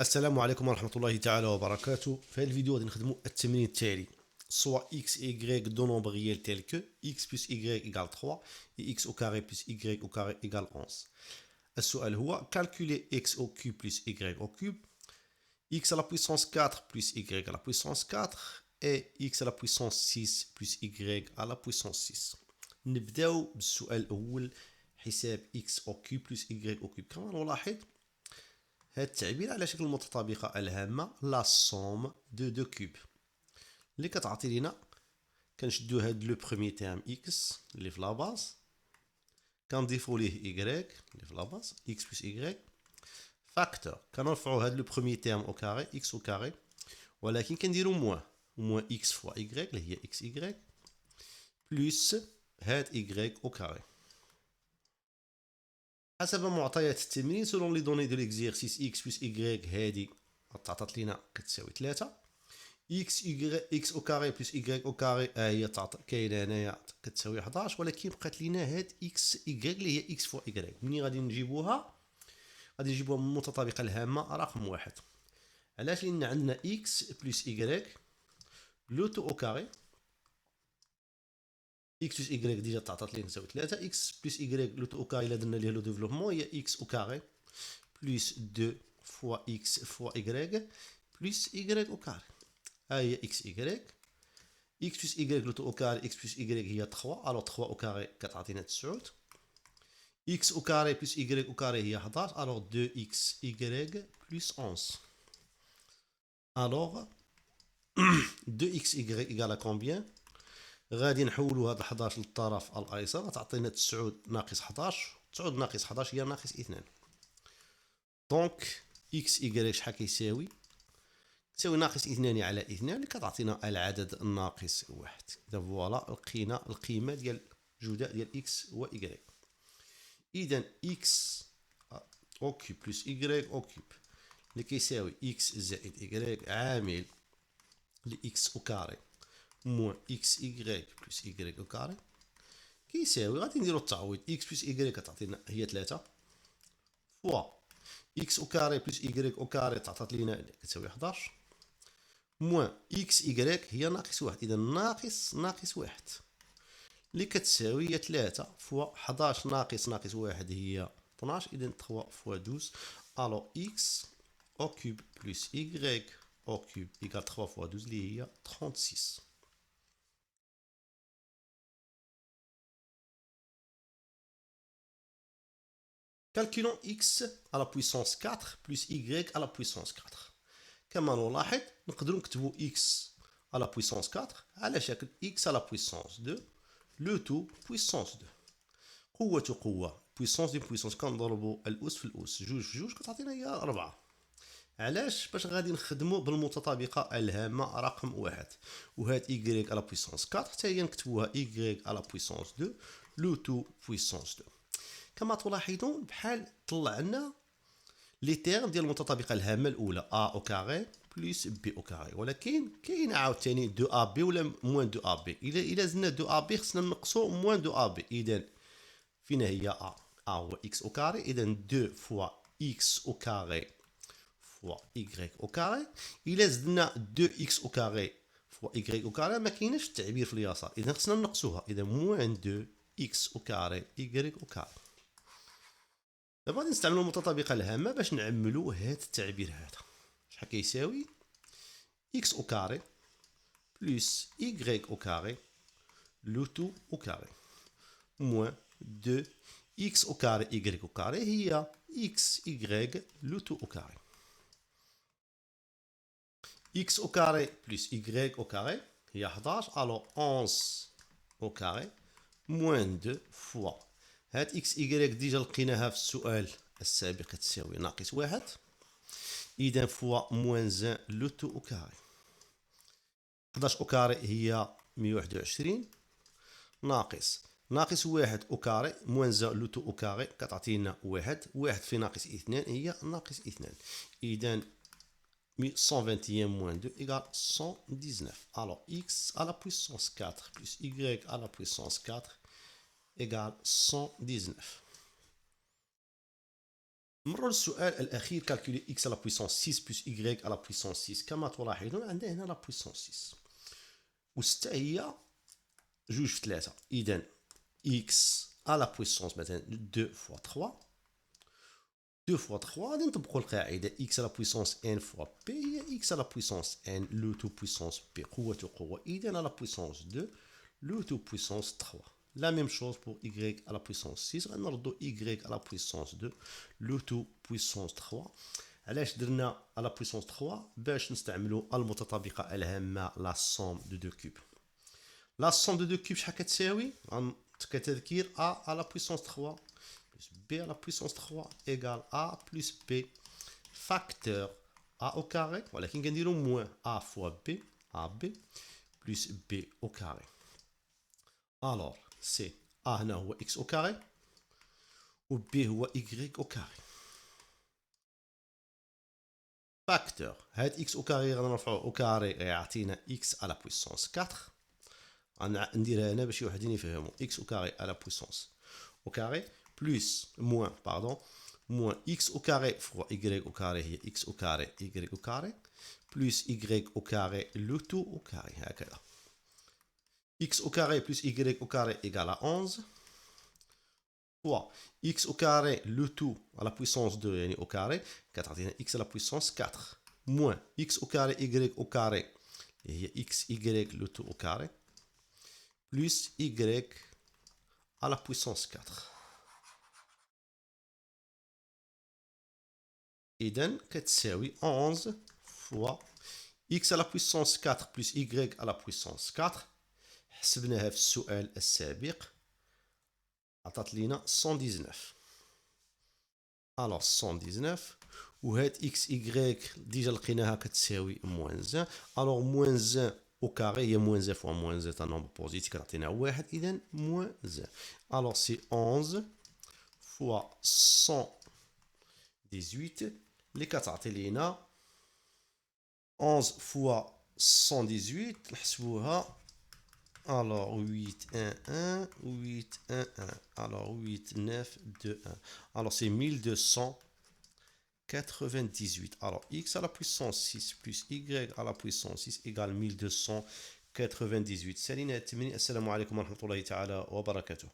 السلام عليكم ورحمة الله تعالى وبركاته. في هذا الفيديو غادي نخدموا التمرين التالي: soit x et y deux nombres réels tels que x plus y égale 3 et x au carré plus y au carré égale 11. السؤال هو calculer x au cube plus y au cube, x à la puissance 4 plus y à la puissance 4 et x à la puissance 6 plus y à la puissance 6. نبداو بالسؤال الأول، حساب x au cube plus y au cube. كما نلاحظ هذا التعبير على شكل المتطابقة الهامة لا سوم دو كوب اللي كتعطي لينا. كنشدو هاد لو بروميي تيرم اكس اللي في لاباز، كنضيفو ليه ايكغيك اللي في لاباز اكس بلس ايكغيك فاكتور، كنرفعو هاد لو بروميي تيرم او كاري اكس او كاري، ولكن كنديرو موان اكس فوا ايكغيك اللي هي اكس ايكغيك بلس هاد ايكغيك او كاري. حسب معطيات التمرين سولون لي دوني دو ليكزيرسيس اكس بلس ايكغيك هادي تعطات لينا كتساوي 3، اكس اكس او كاري بلس ايكغيك او كاري هي كاينه هنايا كتساوي 11، ولكن بقات لينا هاد اكس ايكغيك اللي هي اكس فوا ايكغيك. منين غادي نجيبوها؟ غادي نجيبوها من المتطابقه الهامه رقم واحد. علاش؟ لان عندنا اكس بلس ايكغيك لو تو او كاري، اكس بلس ايكغيك ديجا تعطات لينا تساوي 3، اكس بلس ايكغيك لو تو او كاري الا درنا ليه لو ديفلوبمون هي اكس او كاري بلس 2 فوا اكس فوا ايكغيك بلس ايكغيك او كاري. ها هي اكس ايكغيك، x plus y le tout au carré, x plus y il y a 3, alors 3 au carré 4 9, x au carré plus y au carré il y a 11, alors 2xy plus 11. Alors 2xy égale à combien؟ غادي نحولوا هذا 11 للطرف الايسر، تعطينا 9 ناقص 11، 9 ناقص 11 هي ناقص 2. دونك اكس ايكغيك شحال كيساوي؟ تساوي ناقص 2 على 2 اللي كتعطينا العدد الناقص 1. اذا فوالا لقينا القيمه ديال جداء ديال اكس و ايكغيك. اذا اكس او كيوب بلس ايكغيك او كيوب اللي كيساوي اكس زائد ايكغيك عامل لاكس او كاري موان اكس ايكغيك بلس ايكغيك او كاري كيساوي، غادي نديرو التعويض، اكس بلس ايكغيك كتعطينا هي 3 فوا اكس او كاري بلس ايكغيك او كاري تعطات لينا كتساوي 11 موان اكس ايكغيك هي ناقص 1، اذا ناقص 1 اللي كتساوي هي 3 فوا 11 ناقص 1 هي 12، اذا 3 فوا 12. الو اكس او كوب بلس ايكغيك او كوب ايكال 3 فوا 12 اللي هي 36. Calculons x à la puissance 4 plus y à la puissance 4. كما نلاحظ نقدروا نكتبوا x à la puissance 4 على شكل x à la puissance 2 le tout puissance 2. قوة puissance دي puissance كنضربوا الأس في الأس، جوج في جوج كتعطينا هي 4. علاش؟ باش غادي نخدموا بالمتطابقة الهامة رقم واحد، وهاد y à la puissance 4 حتى هي نكتبوها y à la puissance 2 le tout puissance 2. كما تلاحظون بحال طلع لنا لي تيرم ديال المتطابقه الهامه الاولى ا او كاري بلس بي او كاري، ولكن كاين عاوتاني 2 ا بي ولا موان 2 ا بي. الا زدنا 2 ا بي خصنا نقصوا موان 2 ا بي. اذا فينا هي ا هو اكس او كاري، اذا 2 فوا اكس او كاري فوا ايكغيك او كاري. الا زدنا 2 اكس او كاري فوا ايكغيك او كاري ما كايناش التعبير في اليسار، اذا خصنا نقصوها، اذا موان 2 اكس او كاري ايكغيك او كاري. دابا غادي نستعملو المتطابقه الهامه باش نعملو هاد التعبير هذا. شحال كيساوي؟ اكس او كاري بلس ايكغيك او كاري لو تو او كاري موان 2 اكس او كاري ايكغيك او كاري هي اكس ايكغيك لو تو او كاري. اكس او كاري بلس ايكغيك او كاري هي 11، الو 11 او كاري موان 2 فوا هاد اكس ايكغيك ديجا لقيناها في السؤال السابق تساوي ناقص 1، إذا فوا موان زان لو تو أو كاري. 11 أو كاري هي 121 ناقص 1 أو كاري موان زان لو تو أو كاري كتعطينا 1 في ناقص 2 هي ناقص 2، إذا 121 موان 2 إيكال 119. Alors x à la puissance 4 plus y à la puissance 4 égale 119. نمرر للسؤال الأخير calculer x à la puissance 6 plus y à la puissance 6 كما تلاحظون عندنا هنا la puissance 6 و6 هي جوج في 3 إذا x à la puissance مثلا 2 fois 3 2 fois 3 غادي نطبقوا القاعدة x à la puissance n fois p هي x à la puissance n le tout puissance p قوة إذا à la puissance 2 le tout puissance 3 La même chose pour y à la puissance 6 غنردو y à la puissance 2 le tout puissance 3 علاش درنا à la puissance 3 باش نستعملوا المتطابقة الهامة la somme de 2 cubes la somme de 2 cubes شحال كتساوي كتذكير a à la puissance 3 plus b à la puissance 3 égale a plus b facteur a au carré ولكن كنديرو moins a fois b ab plus b au carré alors c'est A هنا هو x au carré و B هو y au carré facteur هاد x au carré غنرفعو au carré غيعطينا x à la puissance 4 غنديرها هنا باش وحدين يفهموا x au carré à la puissance au carré plus moins pardon moins x au carré fois y au carré هي x au carré y au carré plus y au carré le tout au carré هكذا x au carré plus y au carré égale à 11 fois x au carré le tout à la puissance 2 يعني au carré كتعطينا x à la puissance 4 moins x au carré y au carré هي xy le tout au carré plus y à la puissance 4 إذن كتساوي 11 fois x à la puissance 4 plus y à la puissance 4 حسبناها في السؤال السابق عطات لينا 119 alors 119 وهاد x y ديجا لقيناها كتساوي موان 1 alors موان 1 au carré هي موان 1 fois موان 1 un nombre positif كتعطينا 1 إذا موان 1 alors c'est 11 fois 118 اللي كتعطي لينا 11 fois 118 نحسبوها Alors 8, 1, 1, 8, 1, 1. Alors 8, 9, 2, 1. Alors c'est 1298. Alors x à la puissance 6 plus y à la puissance 6 égale 1298. Salut, assalamu alaikum wa rahmatullahi ta'ala wa barakatuh.